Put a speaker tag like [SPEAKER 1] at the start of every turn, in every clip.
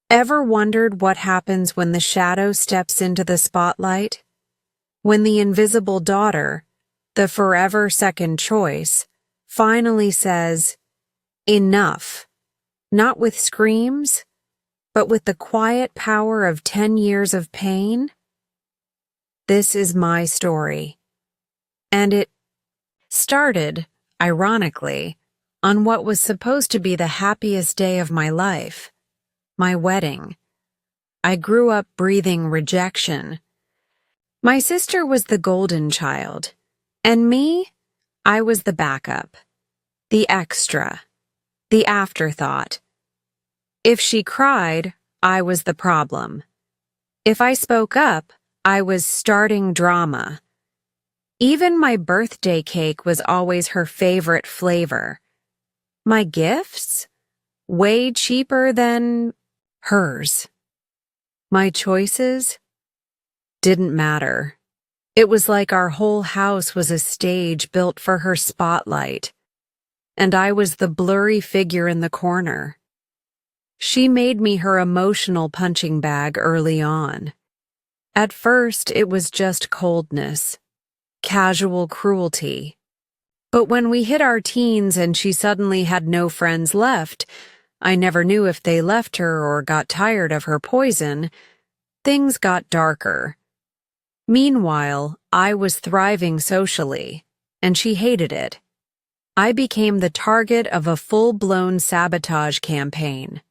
[SPEAKER 1] Ever wondered what happens when the shadow steps into the spotlight? When the invisible daughter, the forever second choice, finally says, "Enough," not with screams, but with the quiet power of 10 years of pain? This is my story. And it started, ironically, on what was supposed to be the happiest day of my life, my wedding. I grew up breathing rejection. My sister was the golden child, and me, I was the backup, the extra, the afterthought. If she cried, I was the problem. If I spoke up, I was starting drama. Even my birthday cake was always her favorite flavor. My gifts? Way cheaper than hers. My choices? Didn't matter. It was like our whole house was a stage built for her spotlight, and I was the blurry figure in the corner. She made me her emotional punching bag early on. At first, it was just coldness, casual cruelty. But when we hit our teens and she suddenly had no friends left, I never knew if they left her or got tired of her poison, things got darker. Meanwhile, I was thriving socially, and she hated it. I became the target of a full-blown sabotage campaign.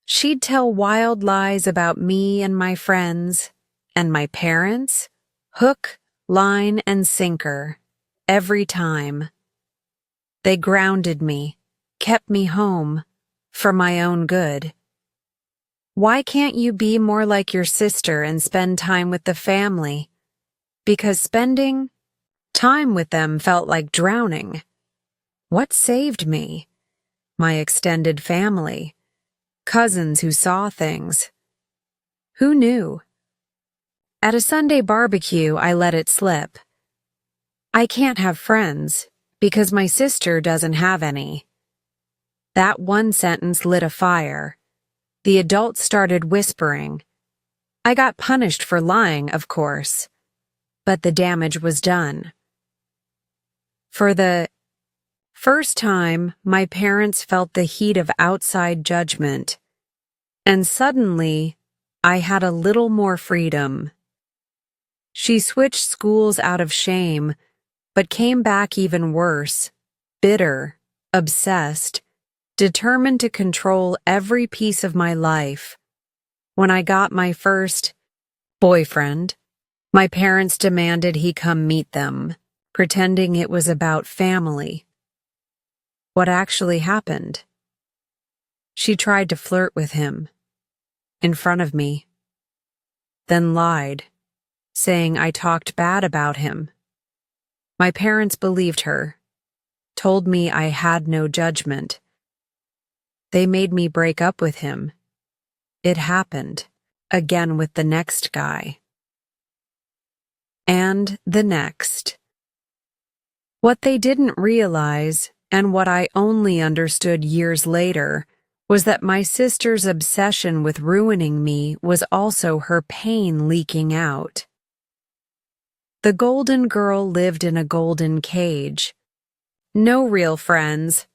[SPEAKER 1] She'd tell wild lies about me and my friends, and my parents, hook, line, and sinker, every time. They grounded me, kept me home, for my own good. Why can't you be more like your sister and spend time with the family? Because spending time with them felt like drowning. What saved me? My extended family. Cousins who saw things. Who knew? At a Sunday barbecue, I let it slip. I can't have friends because my sister doesn't have any. That one sentence lit a fire. The adults started whispering. I got punished for lying, of course, but the damage was done. For the first time, my parents felt the heat of outside judgment, and suddenly, I had a little more freedom. She switched schools out of shame, but came back even worse, bitter, obsessed, determined to control every piece of my life. When I got my first boyfriend, my parents demanded he come meet them, pretending it was about family. What actually happened? She tried to flirt with him, in front of me, then lied, saying I talked bad about him. My parents believed her, told me I had no judgment. They made me break up with him. It happened, again with the next guy. And the next. What they didn't realize, and what I only understood years later, was that my sister's obsession with ruining me was also her pain leaking out. The golden girl lived in a golden cage. No real friends.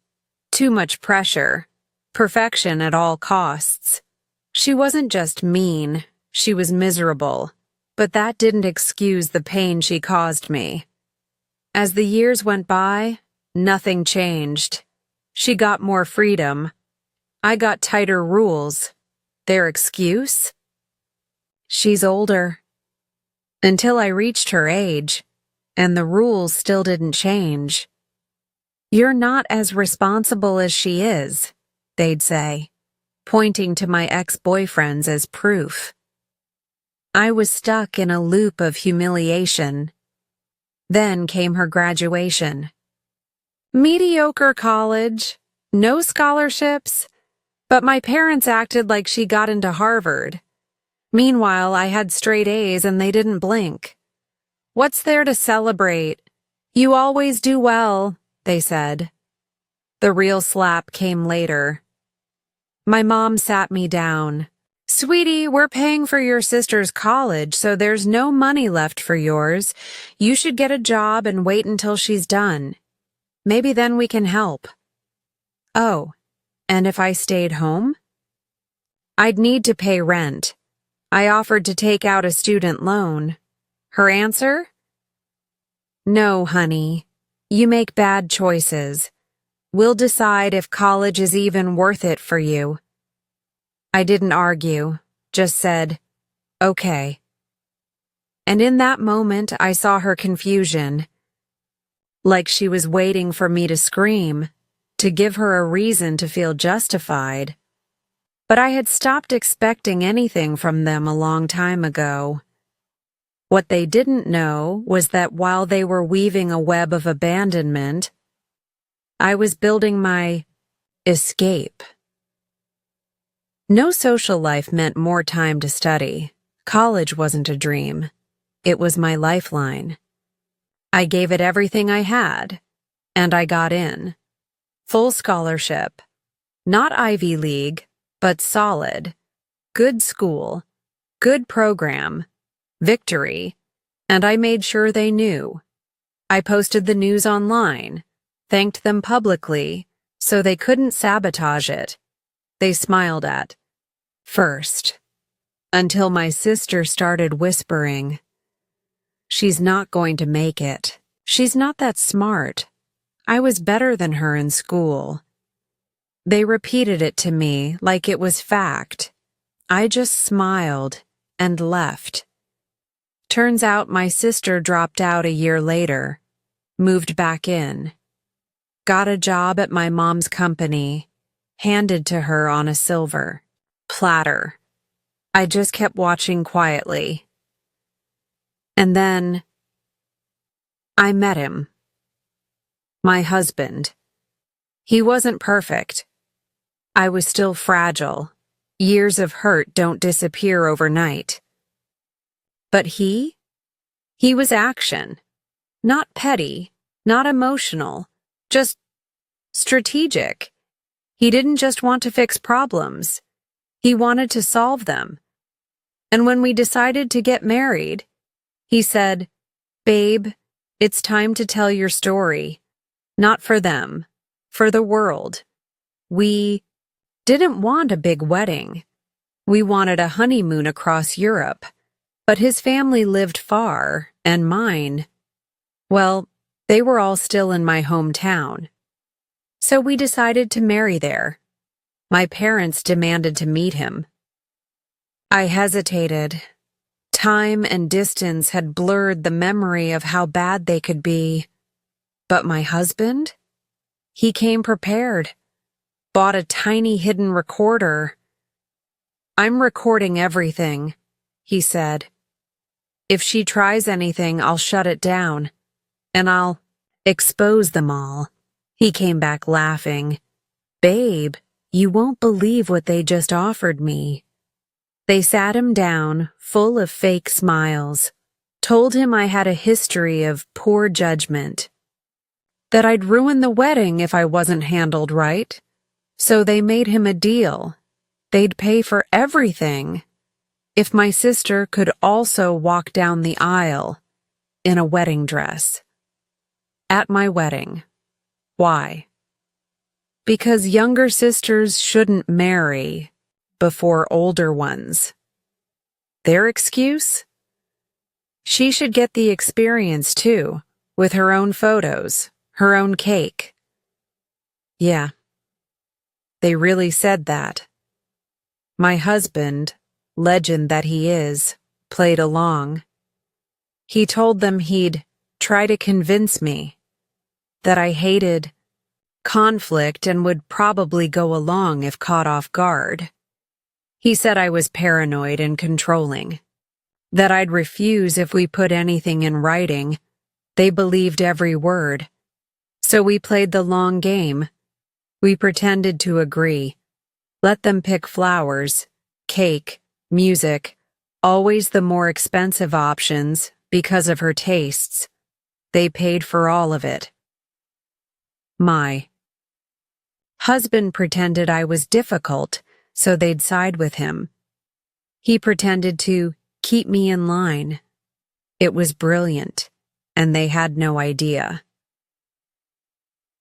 [SPEAKER 1] Too much pressure. Perfection at all costs. She wasn't just mean, she was miserable, but that didn't excuse the pain she caused me. As the years went by, nothing changed. She got more freedom. I got tighter rules. Their excuse? She's older. Until I reached her age, and the rules still didn't change. You're not as responsible as she is, they'd say, pointing to my ex-boyfriends as proof. I was stuck in a loop of humiliation. Then came her graduation. Mediocre college, no scholarships, but my parents acted like she got into Harvard. Meanwhile, I had straight A's and they didn't blink. What's there to celebrate? You always do well, they said. The real slap came later. My mom sat me down. Sweetie, we're paying for your sister's college, so there's no money left for yours. You should get a job and wait until she's done. Maybe then we can help. Oh, and if I stayed home? I'd need to pay rent. I offered to take out a student loan. Her answer? No, honey. You make bad choices. We'll decide if college is even worth it for you. I didn't argue, just said, okay. And in that moment, I saw her confusion. Like she was waiting for me to scream, to give her a reason to feel justified. But I had stopped expecting anything from them a long time ago. What they didn't know was that while they were weaving a web of abandonment, I was building my escape. No social life meant more time to study. College wasn't a dream. It was my lifeline. I gave it everything I had, and I got in. Full scholarship. Not Ivy League, but solid. Good school. Good program. Victory. And I made sure they knew. I posted the news online, thanked them publicly, so they couldn't sabotage it. They smiled at first, until my sister started whispering, "She's not going to make it. She's not that smart. I was better than her in school." They repeated it to me like it was fact. I just smiled and left. Turns out my sister dropped out a year later, moved back in, got a job at my mom's company, handed to her on a silver platter. I just kept watching quietly. And then I met him. My husband. He wasn't perfect. I was still fragile. Years of hurt don't disappear overnight. But he was action. Not petty, not emotional, just strategic. He didn't just want to fix problems. He wanted to solve them. And when we decided to get married, he said, "Babe, it's time to tell your story. Not for them, for the world." We didn't want a big wedding. We wanted a honeymoon across Europe. But his family lived far, and mine, well, they were all still in my hometown. So we decided to marry there. My parents demanded to meet him. I hesitated. Time and distance had blurred the memory of how bad they could be. But my husband? He came prepared. Bought a tiny hidden recorder. "I'm recording everything," he said. "If she tries anything, I'll shut it down. And I'll expose them all." He came back laughing. "Babe, you won't believe what they just offered me." They sat him down, full of fake smiles, told him I had a history of poor judgment, that I'd ruin the wedding if I wasn't handled right. So they made him a deal. They'd pay for everything if my sister could also walk down the aisle in a wedding dress. At my wedding. Why? Because younger sisters shouldn't marry before older ones. Their excuse? She should get the experience too, with her own photos, her own cake. Yeah, they really said that. My husband, legend that he is, played along. He told them he'd try to convince me that I hated conflict and would probably go along if caught off guard. He said I was paranoid and controlling, that I'd refuse if we put anything in writing. They believed every word. So we played the long game. We pretended to agree. Let them pick flowers, cake, music, always the more expensive options because of her tastes. They paid for all of it. My husband pretended I was difficult, so they'd side with him. He pretended to keep me in line. It was brilliant, and they had no idea.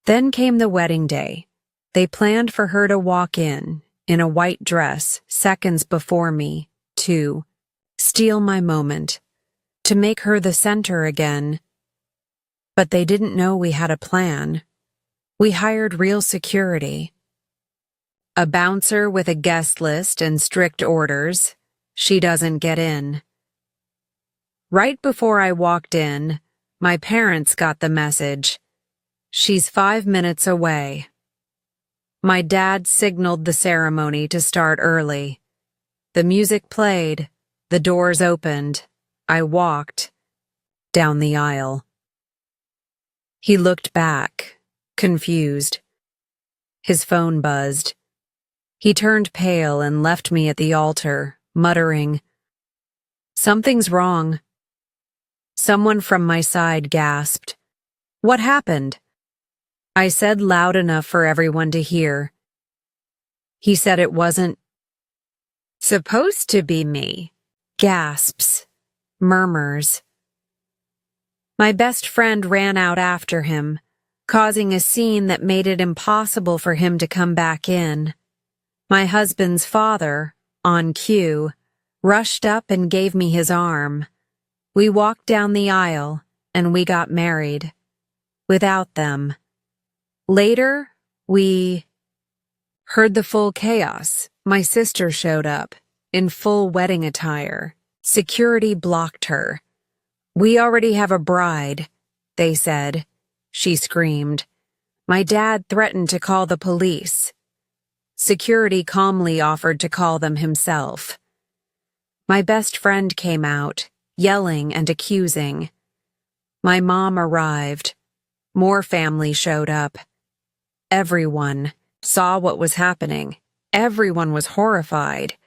[SPEAKER 1] Then came the wedding day. They planned for her to walk in a white dress seconds before me, to steal my moment, to make her the center again. But they didn't know we had a plan. We hired real security. A bouncer with a guest list and strict orders. She doesn't get in. Right before I walked in, my parents got the message. She's 5 minutes away. My dad signaled the ceremony to start early. The music played, the doors opened. I walked down the aisle. He looked back, confused. His phone buzzed. He turned pale and left me at the altar, muttering, "Something's wrong." Someone from my side gasped, "What happened?" I said loud enough for everyone to hear. He said it wasn't supposed to be me. Gasps, murmurs. My best friend ran out after him, causing a scene that made it impossible for him to come back in. My husband's father, on cue, rushed up and gave me his arm. We walked down the aisle, and we got married. Without them. Later, we heard the full chaos. My sister showed up, in full wedding attire. Security blocked her. "We already have a bride," they said. She screamed. My dad threatened to call the police. Security calmly offered to call them himself. My best friend came out, yelling and accusing. My mom arrived. More family showed up. Everyone saw what was happening. Everyone was horrified.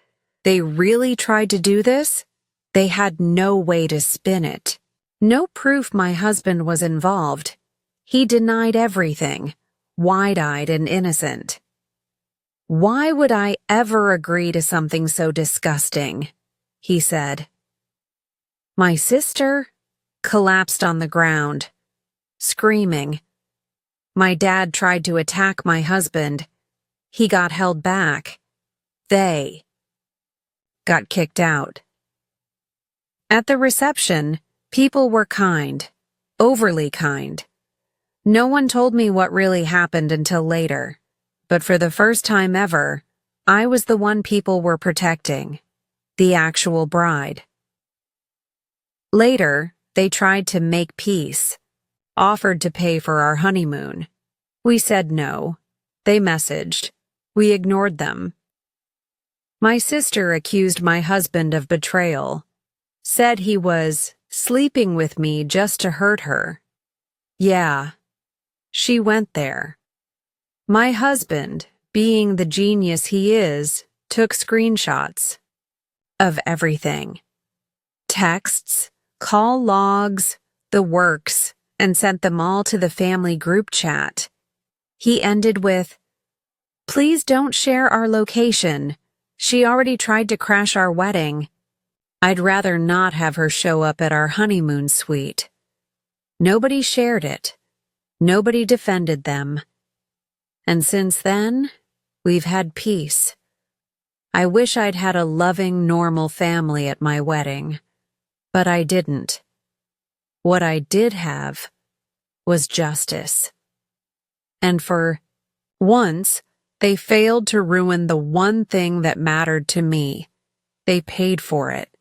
[SPEAKER 1] They really tried to do this? They had no way to spin it. No proof my husband was involved. He denied everything, wide-eyed and innocent. "Why would I ever agree to something so disgusting?" he said. My sister collapsed on the ground, screaming. My dad tried to attack my husband. He got held back. They got kicked out. At the reception, people were kind, overly kind. No one told me what really happened until later, but for the first time ever, I was the one people were protecting, the actual bride. Later, they tried to make peace, offered to pay for our honeymoon. We said no. They messaged. We ignored them. My sister accused my husband of betrayal, said he was sleeping with me just to hurt her. Yeah, she went there. My husband, being the genius he is, took screenshots of everything. Texts, call logs, the works, and sent them all to the family group chat. He ended with, "Please don't share our location. She already tried to crash our wedding. I'd rather not have her show up at our honeymoon suite." Nobody shared it. Nobody defended them. And since then, we've had peace. I wish I'd had a loving, normal family at my wedding, but I didn't. What I did have was justice. And for once, they failed to ruin the one thing that mattered to me. They paid for it,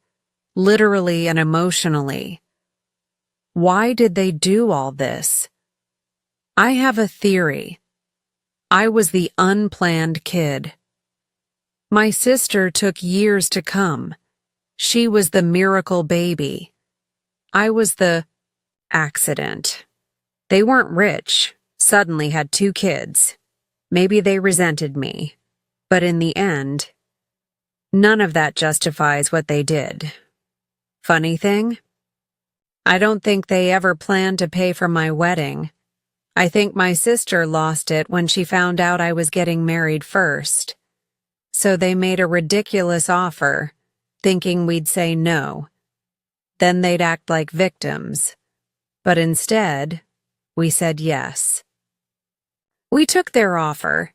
[SPEAKER 1] literally and emotionally. Why did they do all this? I have a theory. I was the unplanned kid. My sister took years to come. She was the miracle baby. I was the accident. They weren't rich, suddenly had 2 kids. Maybe they resented me. But in the end, none of that justifies what they did. Funny thing? I don't think they ever planned to pay for my wedding. I think my sister lost it when she found out I was getting married first. So they made a ridiculous offer, thinking we'd say no. Then they'd act like victims. But instead, we said yes. We took their offer,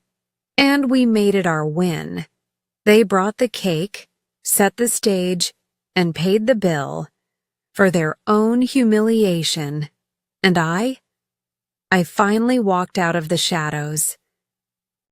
[SPEAKER 1] and we made it our win. They brought the cake, set the stage, and paid the bill for their own humiliation, and I finally walked out of the shadows.